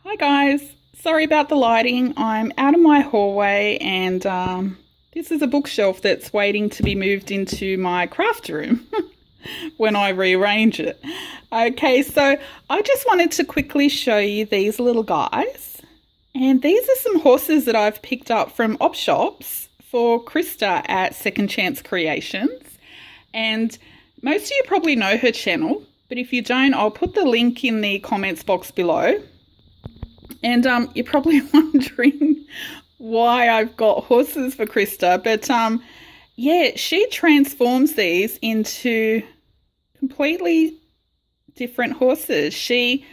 Hi guys, sorry about the lighting. I'm out of my hallway and this is a bookshelf that's waiting to be moved into my craft room when I rearrange it. Okay, so I just wanted to quickly show you these little guys. And these are some horses that I've picked up from op shops for Christa at Second Chance Creations. And most of you probably know her channel, but if you don't, I'll put the link in the comments box below. And you're probably wondering why I've got horses for Christa, but yeah, she transforms these into completely different horses. She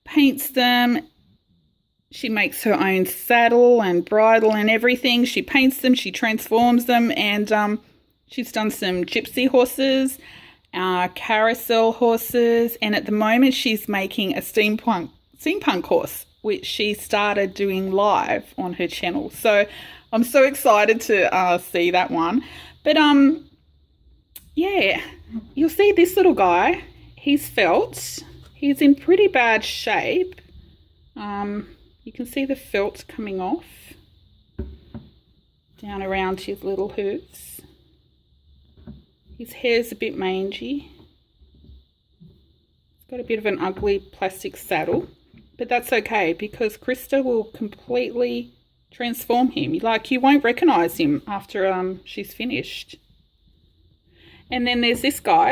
paints them, she makes her own saddle and bridle and everything. She paints them, she transforms them, and she's done some gypsy horses, carousel horses, and at the moment she's making a steampunk horse, which she started doing live on her channel. So I'm so excited to see that one. But yeah, you'll see this little guy. He's felt. He's in pretty bad shape. You can see the felt coming off down around his little hooves. His hair's a bit mangy. He's got a bit of an ugly plastic saddle. But that's okay because Christa will completely transform him. Like, you won't recognise him after she's finished. And then there's this guy.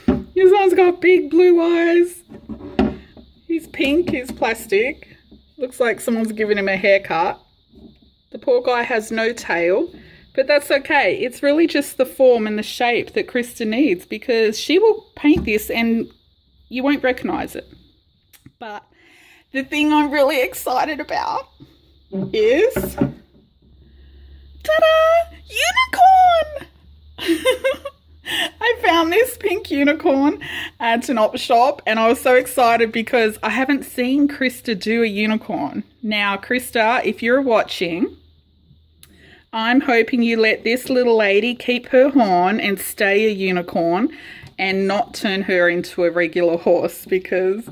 This one's got big blue eyes. He's pink, he's plastic. Looks like someone's given him a haircut. The poor guy has no tail. But that's okay. It's really just the form and the shape that Christa needs, because she will paint this and you won't recognise it. But the thing I'm really excited about is, ta-da, unicorn! I found this pink unicorn at an op shop and I was so excited because I haven't seen Christa do a unicorn. Now, Christa, if you're watching, I'm hoping you let this little lady keep her horn and stay a unicorn and not turn her into a regular horse, because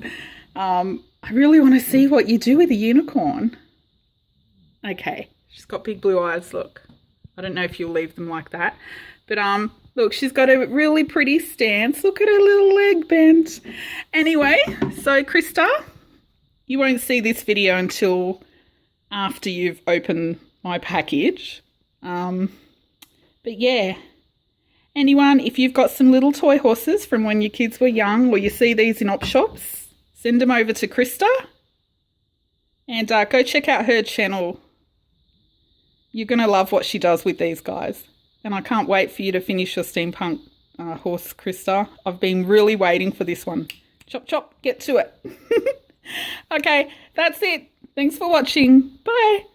I really want to see what you do with a unicorn. Okay, she's got big blue eyes, look. I don't know if you'll leave them like that. But look, she's got a really pretty stance. Look at her little leg bent. Anyway, so Christa, you won't see this video until after you've opened my package. But yeah, anyone, if you've got some little toy horses from when your kids were young, or you see these in op shops, send them over to Christa and go check out her channel. You're going to love what she does with these guys. And I can't wait for you to finish your steampunk horse, Christa. I've been really waiting for this one. Chop, chop, get to it. Okay, that's it. Thanks for watching. Bye.